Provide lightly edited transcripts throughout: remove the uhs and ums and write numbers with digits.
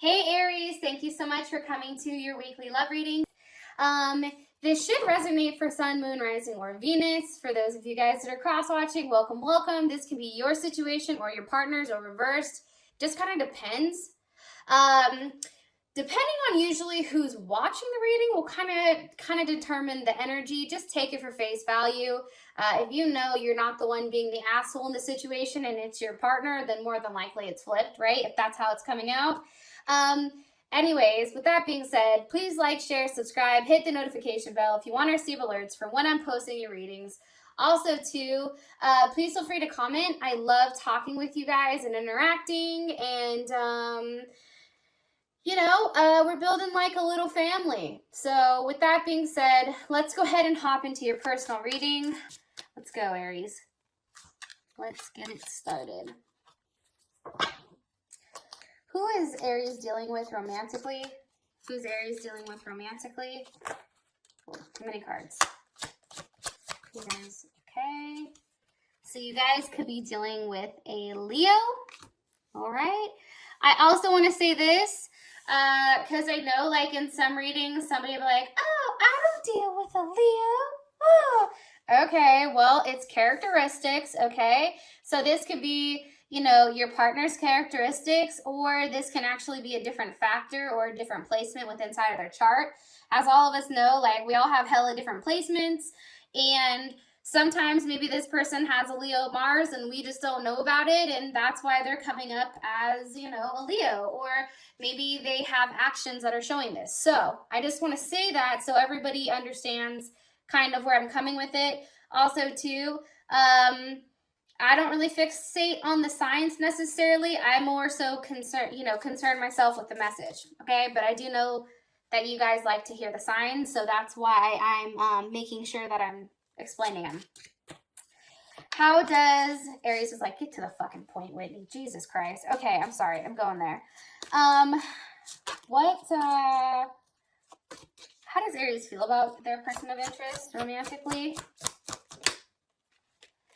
Hey Aries, thank you so much for coming to your weekly love reading. This should resonate for Sun, Moon, Rising, or Venus. For those of you guys that are cross-watching, welcome, welcome. This can be your situation or your partner's or reversed. Just kind of depends. Depending on usually who's watching the reading will kind of determine the energy. Just take it for face value. If you know you're not the one being the asshole in the situation and it's your partner, then more than likely it's flipped, right? If that's how it's coming out. Anyways, with that being said, please like, share, subscribe, hit the notification bell if you want to receive alerts for when I'm posting your readings. Also, too, please feel free to comment. I love talking with you guys and interacting, and we're building like a little family. So with that being said, let's go ahead and hop into your personal reading. Let's go, Aries. Let's get it started. Who is Aries dealing with romantically? Who's Aries dealing with romantically? Cool. Too many cards. You guys, okay. So you guys could be dealing with a Leo. All right. I also want to say this, because I know, like, in some readings, somebody will be like, oh, I don't deal with a Leo. Oh. Okay, well, it's characteristics, okay? So this could be, your partner's characteristics, or this can actually be a different factor or a different placement within inside of their chart. As all of us know, like, we all have hella different placements, and sometimes maybe this person has a Leo Mars and we just don't know about it, and that's why they're coming up as, a Leo, or maybe they have actions that are showing this. So I just want to say that so everybody understands kind of where I'm coming with it. Also, too, I don't really fixate on the signs necessarily. I'm more so concern myself with the message, okay? But I do know that you guys like to hear the signs, so that's why I'm making sure that I'm explaining them. How does Aries is like, get to the fucking point, Whitney. Jesus Christ. Okay, I'm sorry. I'm going there. How does Aries feel about their person of interest romantically?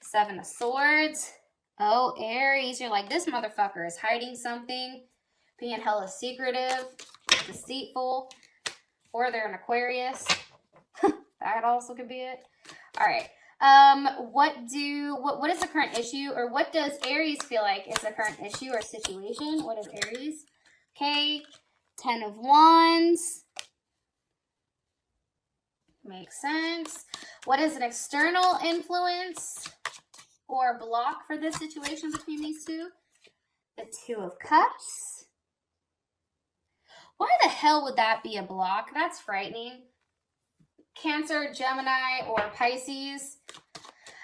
Seven of Swords. Oh, Aries, you're like, this motherfucker is hiding something, being hella secretive, deceitful, or they're an Aquarius. That also could be it. All right. What is the current issue, or what does Aries feel like is the current issue or situation? What is Aries? Okay. 10 of Wands. Makes sense. What is an external influence or block for this situation between these two? The 2 of Cups. Why the hell would that be a block? That's frightening. Cancer, Gemini, or Pisces.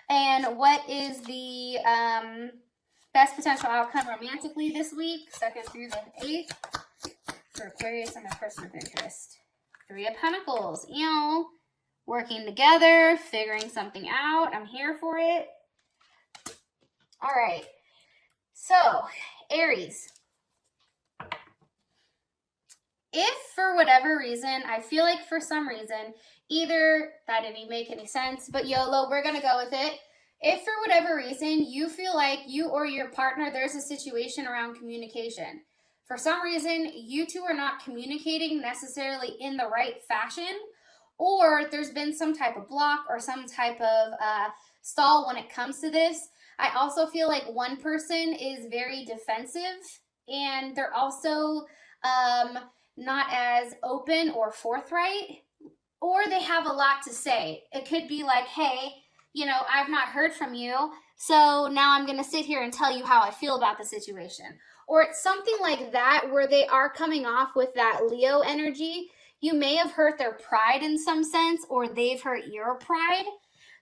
And what is the best potential outcome romantically this week, 2nd through the 8th, for Aquarius and a person of interest? 3 of Pentacles. Working together, figuring something out. I'm here for it. All right. So, Aries. If for whatever reason, I feel like for some reason, either that didn't make any sense, but YOLO, we're going to go with it. If for whatever reason you feel like you or your partner, there's a situation around communication. For some reason, you two are not communicating necessarily in the right fashion, or there's been some type of block or some type of stall when it comes to this. I also feel like one person is very defensive, and they're also not as open or forthright, or they have a lot to say. It could be like, hey, I've not heard from you, so now I'm going to sit here and tell you how I feel about the situation. Or it's something like that where they are coming off with that Leo energy. You may have hurt their pride in some sense, or they've hurt your pride.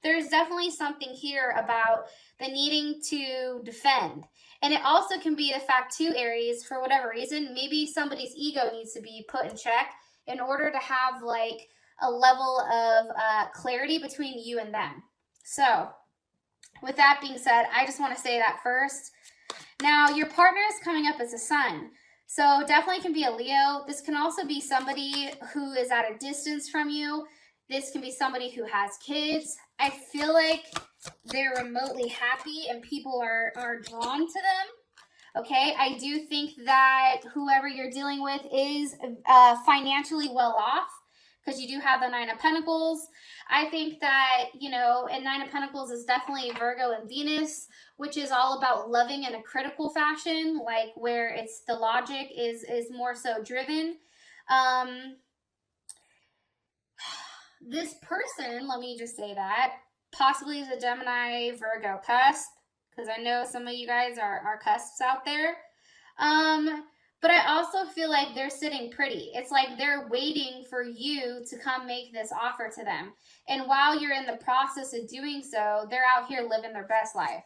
There's definitely something here about the needing to defend. And it also can be the fact too, Aries, for whatever reason, maybe somebody's ego needs to be put in check in order to have like a level of clarity between you and them. So with that being said, I just want to say that first. Now, your partner is coming up as a Sun. So definitely can be a Leo. This can also be somebody who is at a distance from you. This can be somebody who has kids. I feel like they're remotely happy and people are drawn to them. Okay, I do think that whoever you're dealing with is financially well off, because you do have the Nine of Pentacles. I think that, you know, and Nine of Pentacles is definitely Virgo and Venus, which is all about loving in a critical fashion, like where it's the logic is more so driven. This person, let me just say that, possibly is a Gemini Virgo cusp, because I know some of you guys are cusps out there. But I also feel like they're sitting pretty. It's like they're waiting for you to come make this offer to them. And while you're in the process of doing so, they're out here living their best life.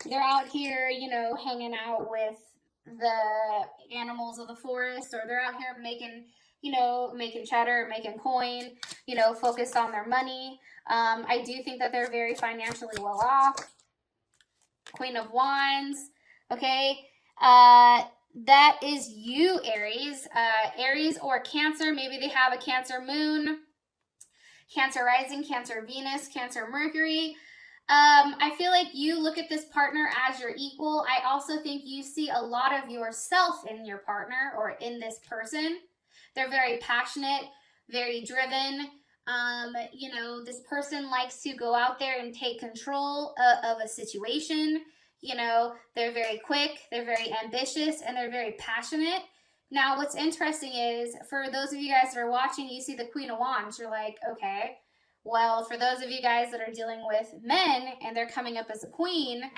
They're out here, you know, hanging out with the animals of the forest, or they're out here making, you know, making cheddar, making coin, you know, focused on their money. I do think that they're very financially well off. Queen of Wands, okay? That is you, Aries. Aries or Cancer, maybe they have a Cancer moon, Cancer rising, Cancer Venus, Cancer Mercury. I feel like you look at this partner as your equal. I also think you see a lot of yourself in your partner or in this person. They're very passionate, very driven. You know, this person likes to go out there and take control of a situation. You know, they're very quick, they're very ambitious, and they're very passionate. Now, what's interesting is, for those of you guys that are watching, you see the Queen of Wands. You're like, okay, well, for those of you guys that are dealing with men and they're coming up as a queen,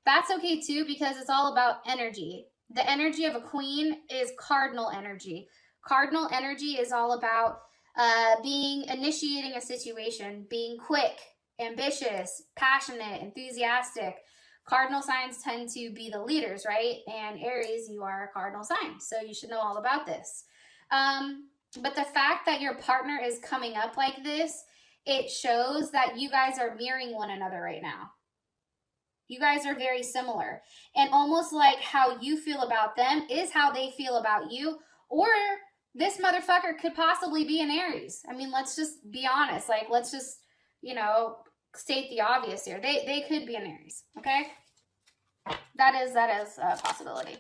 that's okay too, because it's all about energy. The energy of a queen is cardinal energy. Cardinal energy is all about initiating a situation, being quick, ambitious, passionate, enthusiastic. Cardinal signs tend to be the leaders, right? And Aries, you are a cardinal sign, so you should know all about this. But the fact that your partner is coming up like this, it shows that you guys are mirroring one another right now. You guys are very similar. And almost like how you feel about them is how they feel about you. Or this motherfucker could possibly be an Aries. I mean, let's just be honest. Like, let's just, you know, state the obvious here. They could be an Aries, okay? That is a possibility.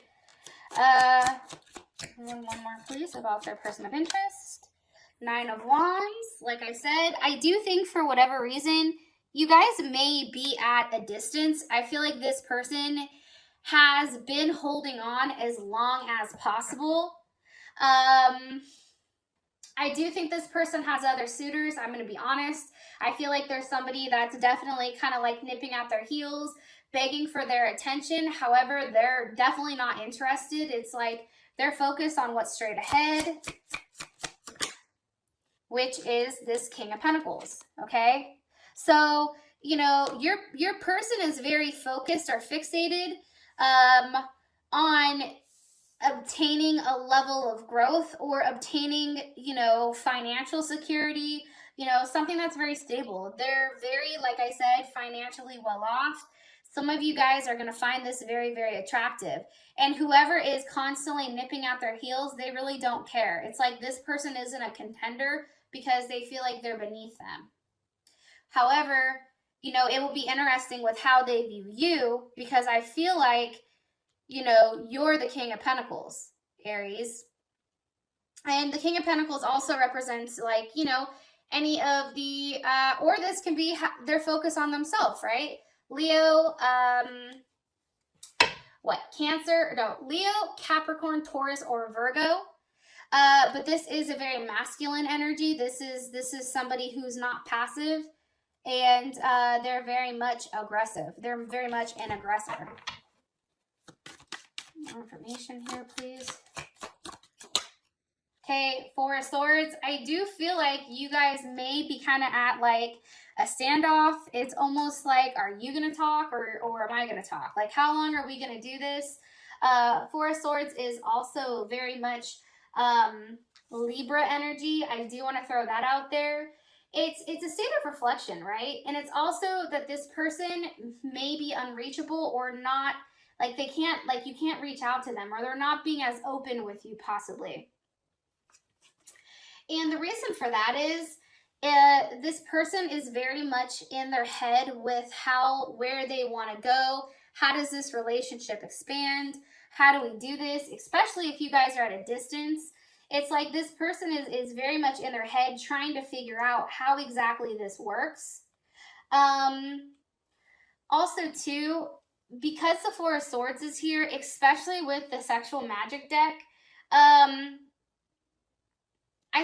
One more, please, about their person of interest. Nine of Wands. Like I said, I do think for whatever reason, you guys may be at a distance. I feel like this person has been holding on as long as possible. I do think this person has other suitors. I'm going to be honest. I feel like there's somebody that's definitely kind of like nipping at their heels, begging for their attention. However, they're definitely not interested. It's like they're focused on what's straight ahead, which is this King of Pentacles, okay? So, you know, your person is very focused or fixated on obtaining a level of growth or obtaining, you know, financial security, you know, something that's very stable. They're very, like I said, financially well off. Some of you guys are going to find this very, very attractive. And whoever is constantly nipping at their heels, they really don't care. It's like this person isn't a contender because they feel like they're beneath them. However, you know, it will be interesting with how they view you, because I feel like, you know, you're the King of Pentacles, Aries. And the King of Pentacles also represents, like, you know, any of the, or this can be their focus on themselves, right? Leo, Leo, Capricorn, Taurus, or Virgo. But this is a very masculine energy. This is somebody who's not passive, and they're very much aggressive. They're very much an aggressor. More information here, please. Okay, Four of Swords. I do feel like you guys may be kind of at like a standoff. It's almost like, are you going to talk or am I going to talk? Like, how long are we going to do this? Four of Swords is also very much Libra energy. I do want to throw that out there. It's a state of reflection, right? And it's also that this person may be unreachable or not, like they can't, like you can't reach out to them, or they're not being as open with you possibly. And the reason for that is this person is very much in their head with where they want to go, How does this relationship expand? How do we do this? Especially if you guys are at a distance. It's like this person is very much in their head trying to figure out how exactly this works. Also, too, because the Four of Swords is here, especially with the sexual magic deck, I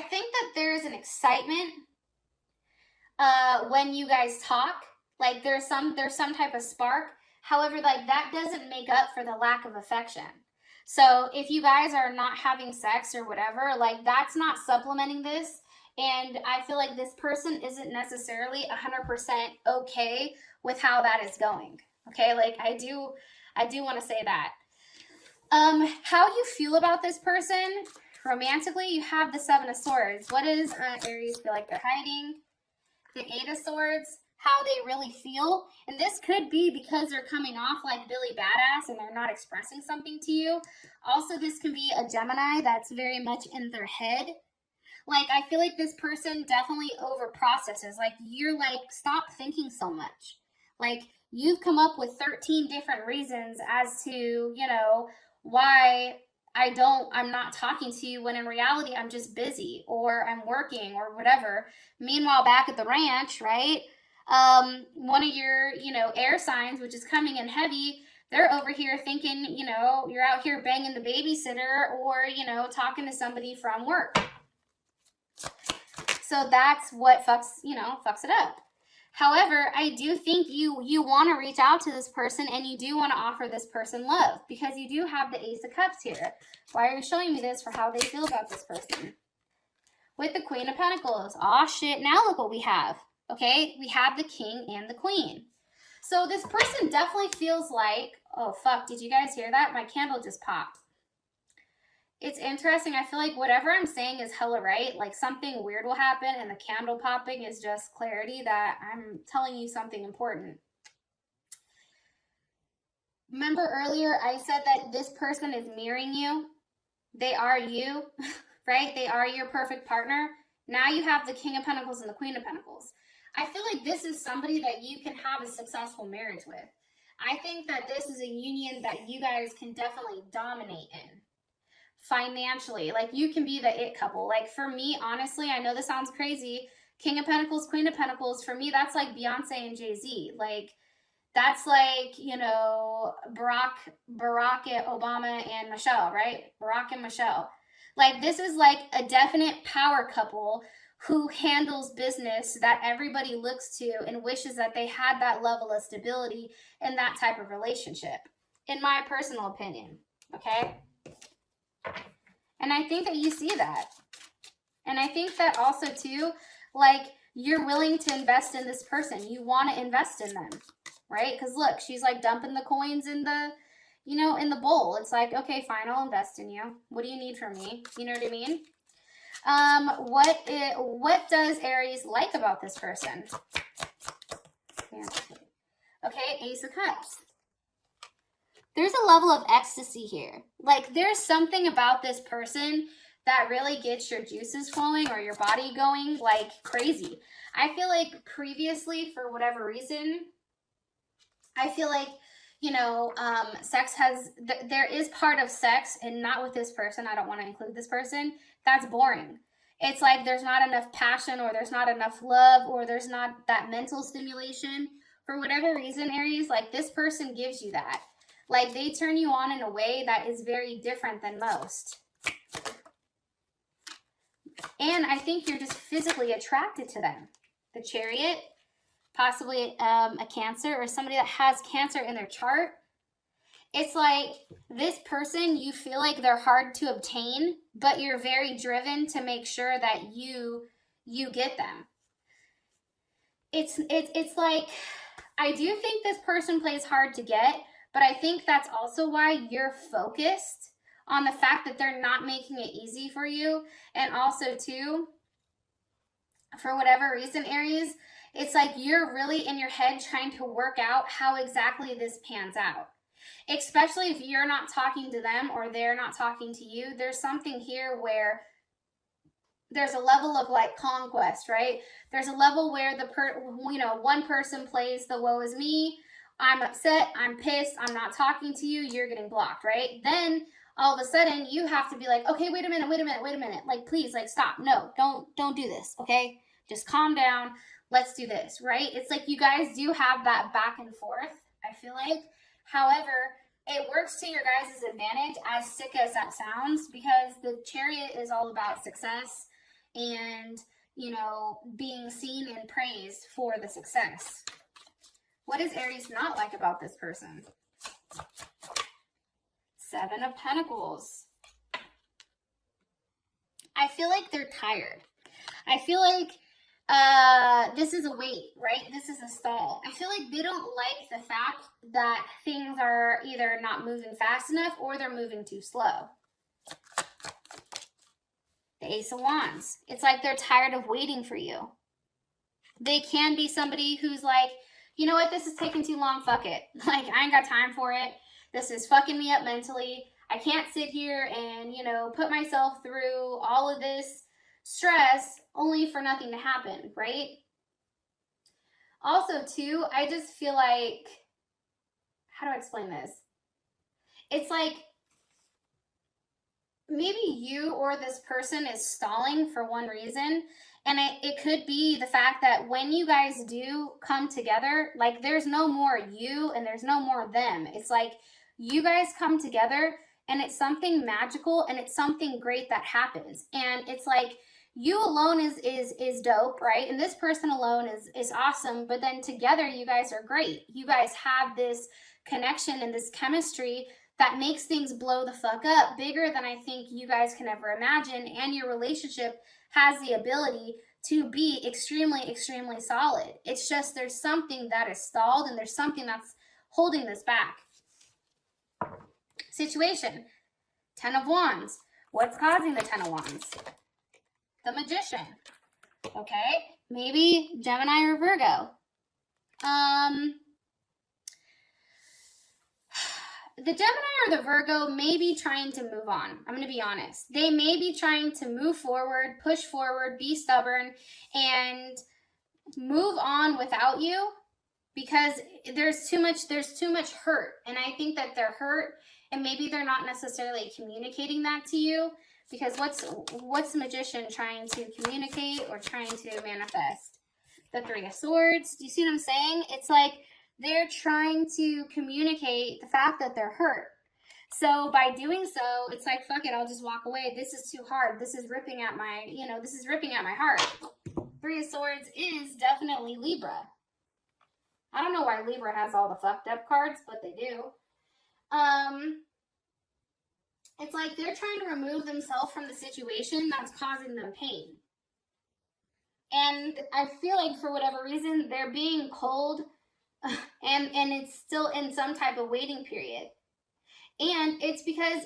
think that there's an excitement when you guys talk. Like there's some type of spark. However, like that doesn't make up for the lack of affection. So if you guys are not having sex or whatever, like that's not supplementing this. And I feel like this person isn't necessarily 100% okay with how that is going. Okay, like I do want to say that. How you feel about this person romantically, you have the Seven of Swords. What does Aries feel like they're hiding? The Eight of Swords, how they really feel. And this could be because they're coming off like Billy Badass and they're not expressing something to you. Also, this can be a Gemini that's very much in their head. Like, I feel like this person definitely over processes. Like, you're like, stop thinking so much. Like, you've come up with 13 different reasons as to, you know, why I'm not talking to you when in reality I'm just busy or I'm working or whatever. Meanwhile, back at the ranch, right? One of your, you know, air signs, which is coming in heavy, they're over here thinking, you know, you're out here banging the babysitter or, you know, talking to somebody from work. So that's what fucks it up. However, I do think you want to reach out to this person and you do want to offer this person love because you do have the Ace of Cups here. Why are you showing me this for how they feel about this person? With the Queen of Pentacles. Aw, shit. Now look what we have. Okay? We have the King and the Queen. So this person definitely feels like, oh, fuck. Did you guys hear that? My candle just popped. It's interesting. I feel like whatever I'm saying is hella right. Like something weird will happen and the candle popping is just clarity that I'm telling you something important. Remember earlier I said that this person is mirroring you. They are you, right? They are your perfect partner. Now you have the King of Pentacles and the Queen of Pentacles. I feel like this is somebody that you can have a successful marriage with. I think that this is a union that you guys can definitely dominate in. Financially, like you can be the it couple. Like for me, honestly, I know this sounds crazy. King of Pentacles, Queen of Pentacles, for me, that's like Beyonce and Jay-Z. Like that's like, you know, Barack Obama and Michelle, right? Barack and Michelle. Like this is like a definite power couple who handles business that everybody looks to and wishes that they had that level of stability in that type of relationship, in my personal opinion. Okay. And I think that you see that. And I think that also too, like you're willing to invest in this person. You want to invest in them, right? Because look, she's like dumping the coins in the, you know, in the bowl. It's like, okay, fine, I'll invest in you. What do you need from me? You know what I mean? What does Aries like about this person? Okay, Ace of Cups. There's a level of ecstasy here. Like there's something about this person that really gets your juices flowing or your body going like crazy. I feel like previously, for whatever reason, I feel like, you know, sex has, there is part of sex, and not with this person, I don't want to include this person, that's boring. It's like there's not enough passion or there's not enough love or there's not that mental stimulation. For whatever reason, Aries, like this person gives you that. Like they turn you on in a way that is very different than most. And I think you're just physically attracted to them. The Chariot, possibly a Cancer or somebody that has Cancer in their chart. It's like this person, you feel like they're hard to obtain, but you're very driven to make sure that you get them. It's like, I do think this person plays hard to get, but I think that's also why you're focused on the fact that they're not making it easy for you. And also too, for whatever reason, Aries, it's like you're really in your head trying to work out how exactly this pans out. Especially if you're not talking to them or they're not talking to you. There's something here where there's a level of like conquest, right? There's a level where one person plays the woe is me. I'm upset, I'm pissed, I'm not talking to you, you're getting blocked, right? Then all of a sudden you have to be like, okay, wait a minute. Like, please, like, stop. No, don't do this. Okay. Just calm down. Let's do this. Right. It's like you guys do have that back and forth, I feel like. However, it works to your guys' advantage, as sick as that sounds, because the Chariot is all about success and, you know, being seen and praised for the success. What is Aries not like about this person? Seven of Pentacles. I feel like they're tired. I feel like this is a wait, right? This is a stall. I feel like they don't like the fact that things are either not moving fast enough or they're moving too slow. The Ace of Wands. It's like they're tired of waiting for you. They can be somebody who's like, you know what, this is taking too long, fuck it. Like, I ain't got time for it. This is fucking me up mentally. I can't sit here and, you know, put myself through all of this stress only for nothing to happen, right? Also, too, I just feel like, how do I explain this? It's like maybe you or this person is stalling for one reason. And it could be the fact that when you guys do come together, like, there's no more you and there's no more them. It's like you guys come together and it's something magical and it's something great that happens. And it's like you alone is dope, right? And this person alone is awesome. But then together you guys are great. You guys have this connection and this chemistry that makes things blow the fuck up, bigger than I think you guys can ever imagine. And your relationship has the ability to be extremely, extremely solid. It's just there's something that is stalled and there's something that's holding this back. Situation. Ten of Wands. What's causing the Ten of Wands? The Magician. Okay? Maybe Gemini or Virgo. The Gemini or the Virgo may be trying to move on. I'm going to be honest. They may be trying to move forward, push forward, be stubborn, and move on without you because there's too much hurt. And I think that they're hurt and maybe they're not necessarily communicating that to you, because what's the Magician trying to communicate or trying to manifest? The Three of Swords. Do you see what I'm saying? It's like they're trying to communicate the fact that they're hurt. So by doing so, it's like, fuck it, I'll just walk away. This is too hard. This is ripping at my, this is ripping at my heart. Three of Swords is definitely Libra. I don't know why Libra has all the fucked up cards, but they do. It's like they're trying to remove themselves from the situation that's causing them pain. And I feel like for whatever reason, they're being cold and it's still in some type of waiting period. And it's because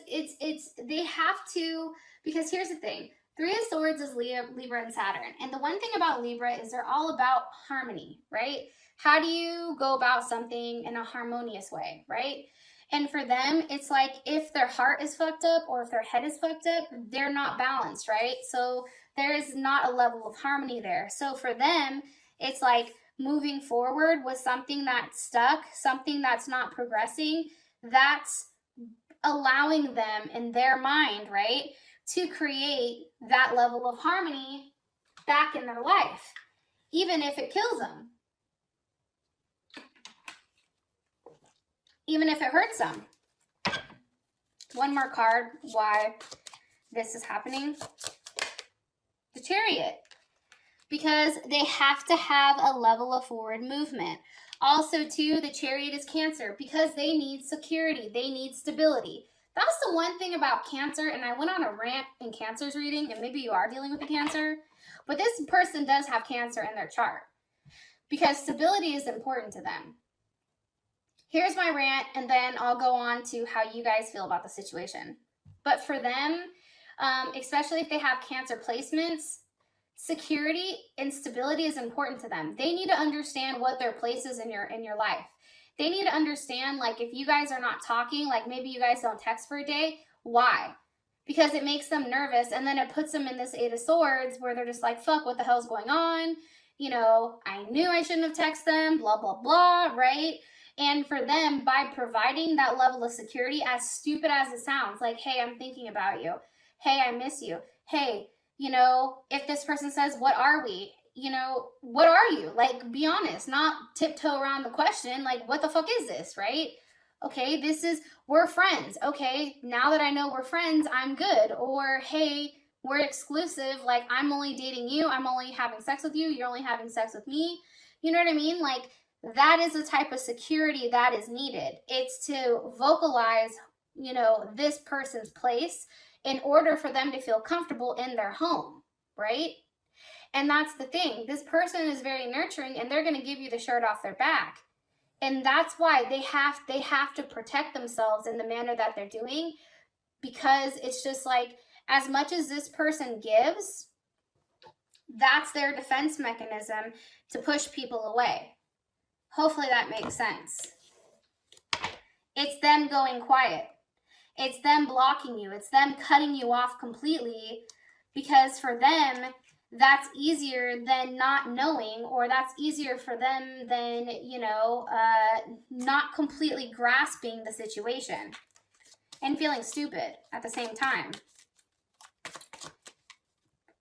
they have to, because here's the thing. Three of Swords is Libra and Saturn. And the one thing about Libra is they're all about harmony, right? How do you go about something in a harmonious way, right? And for them, it's like if their heart is fucked up or if their head is fucked up, they're not balanced, right? So there is not a level of harmony there. So for them, it's like moving forward with something that's stuck, something that's not progressing, that's allowing them in their mind, right, to create that level of harmony back in their life, even if it kills them. Even if it hurts them. One more card why this is happening. The Chariot. Because they have to have a level of forward movement. Also, too, the Chariot is Cancer because they need security. They need stability. That's the one thing about Cancer, and I went on a rant in Cancer's reading, and maybe you are dealing with a Cancer, but this person does have Cancer in their chart because stability is important to them. Here's my rant, and then I'll go on to how you guys feel about the situation. But for them, especially if they have Cancer placements, security and stability is important to them. They need to understand what their place is in your life. They need to understand, like, if you guys are not talking, like maybe you guys don't text for a day, why? Because it makes them nervous, and then it puts them in this Eight of Swords where they're just like, fuck, what the hell's going on? I knew I shouldn't have texted them, blah, blah, blah, right? And for them, by providing that level of security, as stupid as it sounds, like, hey, I'm thinking about you. Hey, I miss you. Hey, you know, if this person says, what are we? You know, what are you? Like, be honest, not tiptoe around the question. Like, what the fuck is this, right? Okay, we're friends. Okay, now that I know we're friends, I'm good. Or, hey, we're exclusive. Like, I'm only dating you. I'm only having sex with you. You're only having sex with me. You know what I mean? Like, that is the type of security that is needed. It's to vocalize, you know, this person's place in order for them to feel comfortable in their home, right? And that's the thing. This person is very nurturing, and they're going to give you the shirt off their back. And that's why they have to protect themselves in the manner that they're doing, because it's just like, as much as this person gives, that's their defense mechanism to push people away. Hopefully that makes sense. It's them going quiet. It's them blocking you. It's them cutting you off completely, because for them, that's easier than not knowing, or that's easier for them than, you know, not completely grasping the situation and feeling stupid at the same time.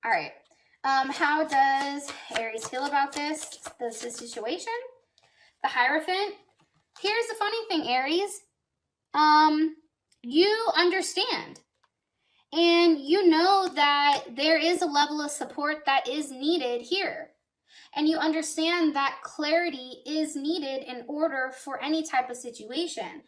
All right. How does Aries feel about this situation? The Hierophant. Here's the funny thing, Aries. You understand. And you know that there is a level of support that is needed here. And you understand that clarity is needed in order for any type of situation.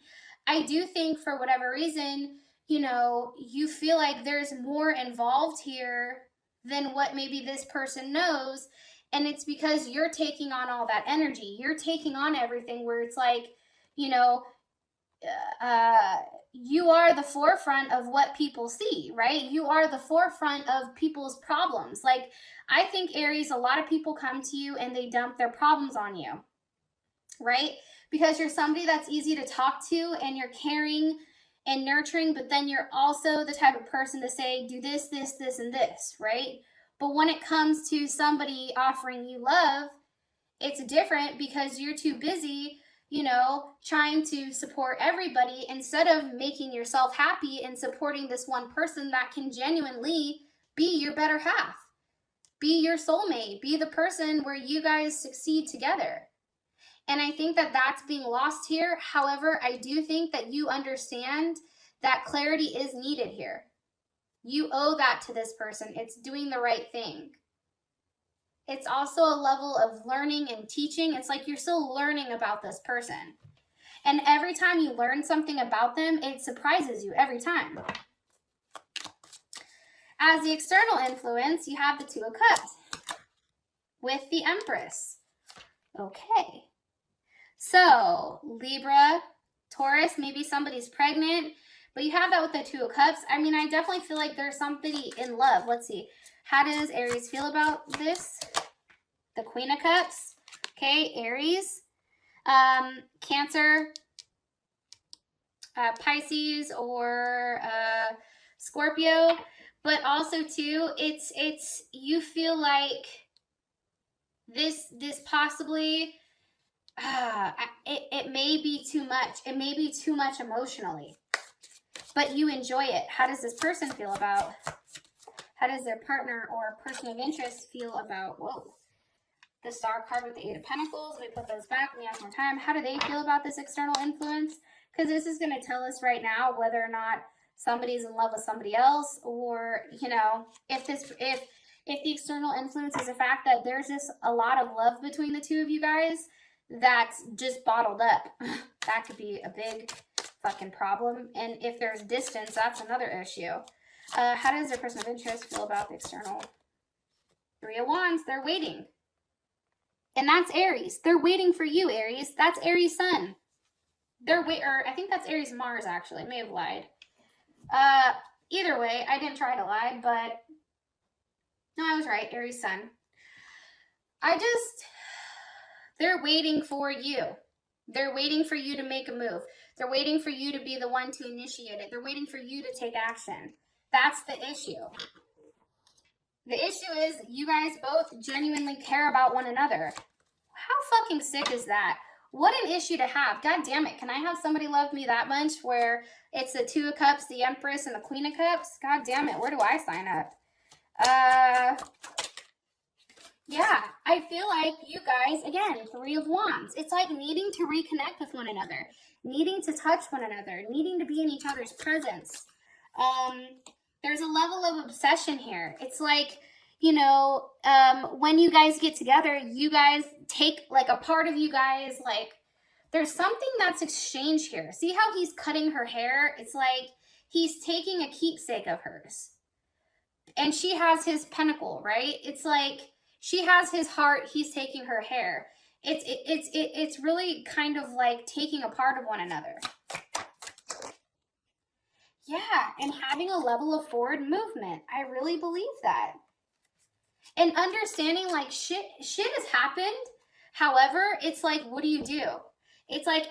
I do think for whatever reason, you know, you feel like there's more involved here than what maybe this person knows. And it's because you're taking on all that energy. You're taking on everything, where it's like, you know, you are the forefront of what people see, right? You are the forefront of people's problems. Like, I think, Aries, a lot of people come to you and they dump their problems on you, right? Because you're somebody that's easy to talk to, and you're caring and nurturing, but then you're also the type of person to say, do this, this, this, and this, right? But when it comes to somebody offering you love, it's different, because you're too busy, you know, trying to support everybody instead of making yourself happy and supporting this one person that can genuinely be your better half, be your soulmate, be the person where you guys succeed together. And I think that that's being lost here. However, I do think that you understand that clarity is needed here. You owe that to this person. It's doing the right thing. It's also a level of learning and teaching. It's like you're still learning about this person. And every time you learn something about them, it surprises you every time. As the external influence, you have the Two of Cups with the Empress. Okay. So, Libra, Taurus, maybe somebody's pregnant, but you have that with the Two of Cups. I mean, I definitely feel like there's somebody in love. Let's see. How does Aries feel about this? The Queen of Cups. Okay, Aries. Cancer, Pisces, or Scorpio. But also, too, it's you feel like this possibly, it may be too much. It may be too much emotionally. But you enjoy it. How does this person feel about? How does their partner or person of interest feel about, whoa, the Star card with the Eight of Pentacles? Let me put those back. Let me ask more time. How do they feel about this external influence? Because this is going to tell us right now whether or not somebody's in love with somebody else, or, you know, if the external influence is the fact that there's just a lot of love between the two of you guys that's just bottled up. That could be a big fucking problem. And if there's distance, that's another issue. How does their person of interest feel about the external? Three of Wands, they're waiting. And that's Aries. They're waiting for you, Aries. That's Aries Sun. I think that's Aries Mars, actually. I may have lied. Either way, I didn't try to lie, but no, I was right. Aries Sun. They're waiting for you. They're waiting for you to make a move. They're waiting for you to be the one to initiate it. They're waiting for you to take action. That's the issue. The issue is you guys both genuinely care about one another. How fucking sick is that? What an issue to have. God damn it. Can I have somebody love me that much where it's the Two of Cups, the Empress, and the Queen of Cups? God damn it. Where do I sign up? Yeah, I feel like you guys, again, Three of Wands. It's like needing to reconnect with one another, needing to touch one another, needing to be in each other's presence. There's a level of obsession here. It's like, you know, when you guys get together, you guys take like a part of you guys, like there's something that's exchanged here. See how he's cutting her hair? It's like he's taking a keepsake of hers. And she has his pentacle, right? It's like she has his heart, he's taking her hair. It's really kind of like taking a part of one another. Yeah, and having a level of forward movement. I really believe that. And understanding like shit has happened. However, it's like, what do you do? It's like,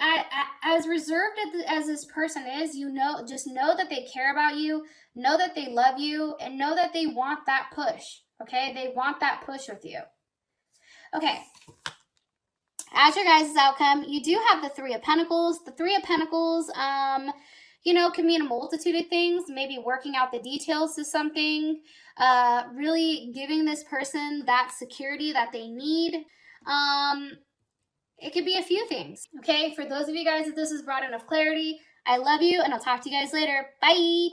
as reserved as this person is, you know, just know that they care about you, know that they love you, and know that they want that push, okay? They want that push with you. Okay. As your guys' outcome, you do have the Three of Pentacles. The Three of Pentacles, you know, can mean a multitude of things. Maybe working out the details to something, really giving this person that security that they need. It could be a few things, okay? For those of you guys that this has brought enough clarity, I love you, and I'll talk to you guys later. Bye!